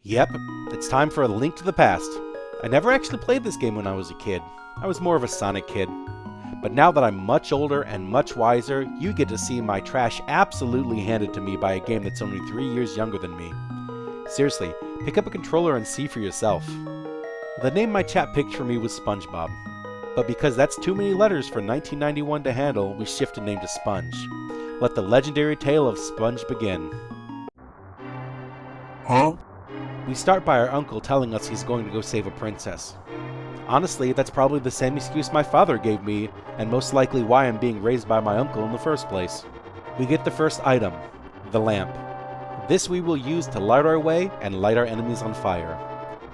Yep, it's time for A Link to the Past. I never actually played this game when I was a kid. I was more of a Sonic kid. But now that I'm much older and much wiser, you get to see my trash absolutely handed to me by a game that's only 3 years younger than me. Seriously, pick up a controller and see for yourself. The name my chat picked for me was SpongeBob. But because that's too many letters for 1991 to handle, we shifted name to Sponge. Let the legendary tale of Sponge begin. Huh? We start by our uncle telling us he's going to go save a princess. Honestly, that's probably the same excuse my father gave me, and most likely why I'm being raised by my uncle in the first place. We get the first item, the lamp. This we will use to light our way and light our enemies on fire.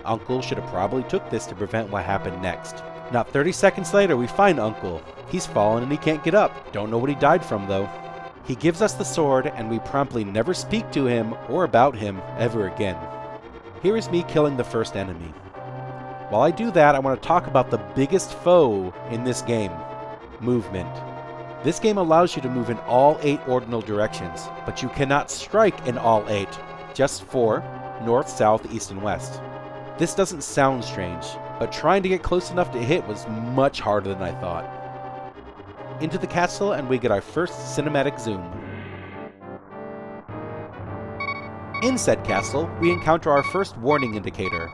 Uncle should have probably took this to prevent what happened next. Not 30 seconds later, we find Uncle. He's fallen and he can't get up. Don't know what he died from though. He gives us the sword, and we promptly never speak to him or about him ever again. Here is me killing the first enemy. While I do that, I want to talk about the biggest foe in this game, movement. This game allows you to move in all 8 ordinal directions, but you cannot strike in all 8, just 4, north, south, east, and west. This doesn't sound strange, but trying to get close enough to hit was much harder than I thought. Into the castle, and we get our first cinematic zoom. In said castle, we encounter our first warning indicator.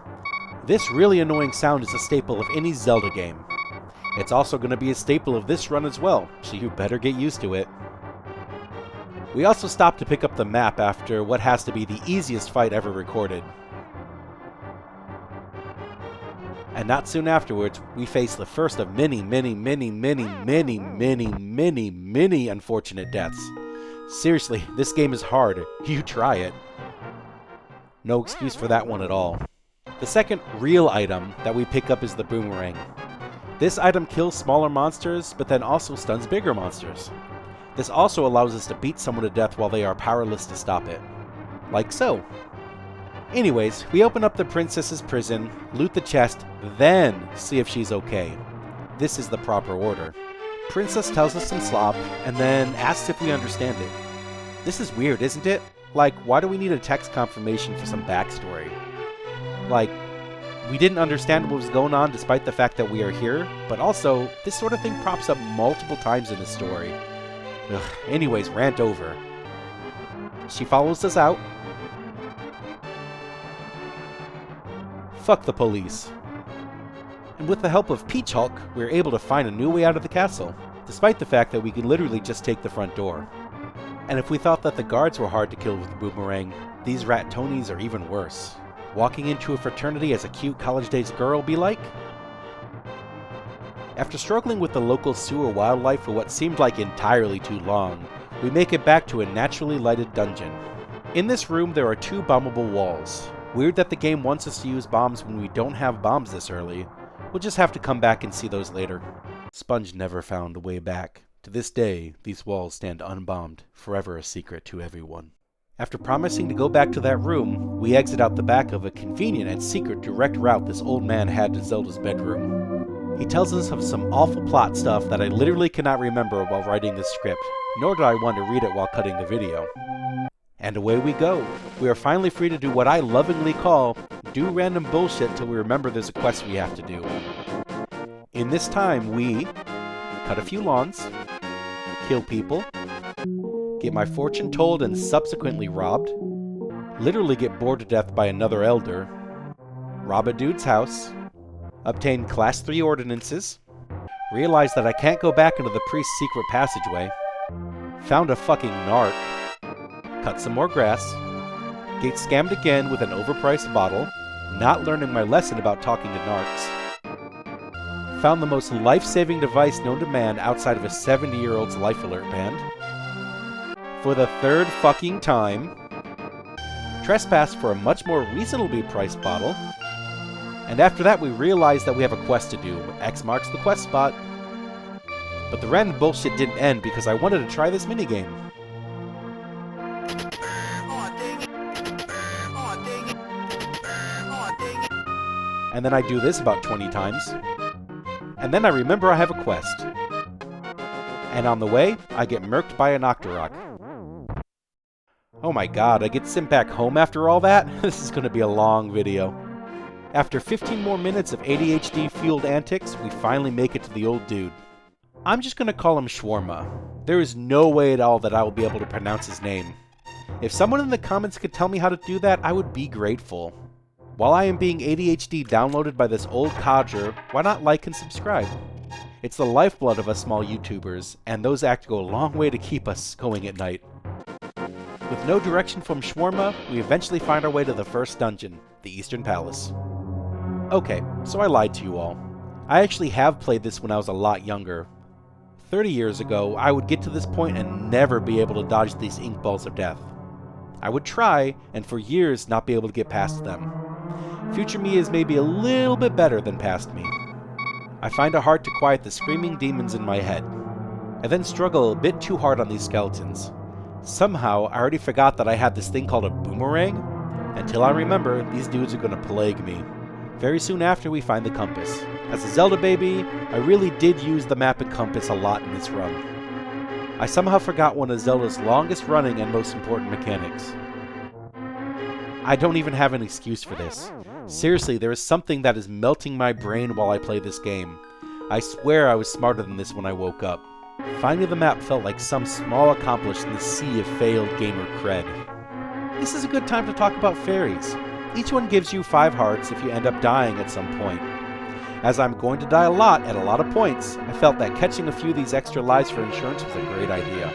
This really annoying sound is a staple of any Zelda game. It's also going to be a staple of this run as well, so you better get used to it. We also stop to pick up the map after what has to be the easiest fight ever recorded. And not soon afterwards, we face the first of many unfortunate deaths. Seriously, this game is hard. You try it. No excuse for that one at all. The second real item that we pick up is the boomerang. This item kills smaller monsters, but then also stuns bigger monsters. This also allows us to beat someone to death while they are powerless to stop it. Like so. Anyways, we open up the princess's prison, loot the chest, then see if she's okay. This is the proper order. Princess tells us some slop, and then asks if we understand it. This is weird, isn't it? Like, why do we need a text confirmation for some backstory? Like, we didn't understand what was going on despite the fact that we are here, but also, this sort of thing props up multiple times in the story. Ugh, anyways, rant over. She follows us out. Fuck the police. And with the help of Peach Hulk, we're able to find a new way out of the castle, despite the fact that we can literally just take the front door. And if we thought that the guards were hard to kill with the boomerang, these rat Tonys are even worse. Walking into a fraternity as a cute college-days girl be like? After struggling with the local sewer wildlife for what seemed like entirely too long, we make it back to a naturally lighted dungeon. In this room there are 2 bombable walls. Weird that the game wants us to use bombs when we don't have bombs this early. We'll just have to come back and see those later. Sponge never found a way back. To this day, these walls stand unbombed, forever a secret to everyone. After promising to go back to that room, we exit out the back of a convenient and secret direct route this old man had to Zelda's bedroom. He tells us of some awful plot stuff that I literally cannot remember while writing this script, nor did I want to read it while cutting the video. And away we go. We are finally free to do what I lovingly call, do random bullshit till we remember there's a quest we have to do. In this time, we cut a few lawns, kill people, get my fortune told and subsequently robbed, literally get bored to death by another elder, rob a dude's house, obtain class 3 ordinances, realize that I can't go back into the priest's secret passageway, found a fucking narc, cut some more grass, get scammed again with an overpriced bottle, not learning my lesson about talking to narcs, found the most life-saving device known to man outside of a 70-year-old's life alert band, for the 3rd fucking time, trespassed for a much more reasonably priced bottle, and after that we realize that we have a quest to do. X marks the quest spot. But the random bullshit didn't end because I wanted to try this minigame. And then I do this about 20 times. And then I remember I have a quest. And on the way, I get murked by an Octorok. Oh my god, I get sent back home after all that? This is gonna be a long video. After 15 more minutes of ADHD-fueled antics, we finally make it to the old dude. I'm just gonna call him Shawarma. There is no way at all that I will be able to pronounce his name. If someone in the comments could tell me how to do that, I would be grateful. While I am being ADHD downloaded by this old codger, why not like and subscribe? It's the lifeblood of us small YouTubers, and those acts go a long way to keep us going at night. With no direction from Shawarma, we eventually find our way to the first dungeon, the Eastern Palace. Okay, so I lied to you all. I actually have played this when I was a lot younger. 30 years ago, I would get to this point and never be able to dodge these ink balls of death. I would try, and for years not be able to get past them. Future me is maybe a little bit better than past me. I find it hard to quiet the screaming demons in my head. I then struggle a bit too hard on these skeletons. Somehow, I already forgot that I had this thing called a boomerang. Until I remember, these dudes are gonna plague me. Very soon after, we find the compass. As a Zelda baby, I really did use the map and compass a lot in this run. I somehow forgot one of Zelda's longest running and most important mechanics. I don't even have an excuse for this. Seriously, there is something that is melting my brain while I play this game. I swear I was smarter than this when I woke up. Finding the map felt like some small accomplishment in the sea of failed gamer cred. This is a good time to talk about fairies. Each one gives you 5 hearts if you end up dying at some point. As I'm going to die a lot at a lot of points, I felt that catching a few of these extra lives for insurance was a great idea.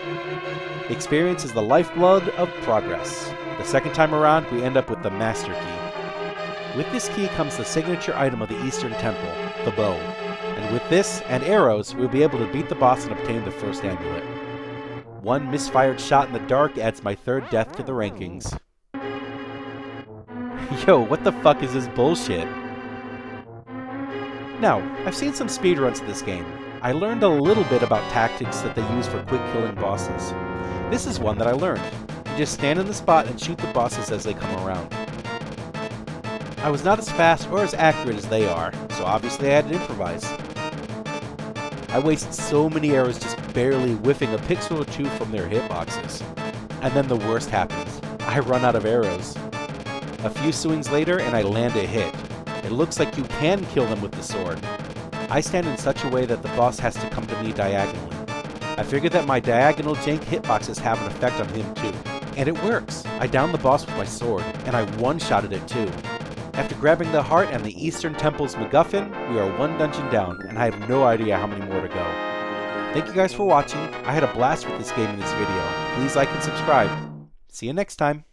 Experience is the lifeblood of progress. The second time around, we end up with the Master Key. With this key comes the signature item of the Eastern Temple, the bow. And with this, and arrows, we'll be able to beat the boss and obtain the first amulet. One misfired shot in the dark adds my 3rd death to the rankings. Yo, what the fuck is this bullshit? Now, I've seen some speedruns of this game. I learned a little bit about tactics that they use for quick killing bosses. This is one that I learned. You just stand in the spot and shoot the bosses as they come around. I was not as fast or as accurate as they are, so obviously I had to improvise. I wasted so many arrows just barely whiffing a pixel or 2 from their hitboxes. And then the worst happens. I run out of arrows. A few swings later and I land a hit. It looks like you can kill them with the sword. I stand in such a way that the boss has to come to me diagonally. I figured that my diagonal jank hitboxes have an effect on him too. And it works. I downed the boss with my sword, and I one-shotted it too. After grabbing the heart and the Eastern Temple's MacGuffin, we are 1 dungeon down, and I have no idea how many more to go. Thank you guys for watching. I had a blast with this game in this video. Please like and subscribe. See you next time.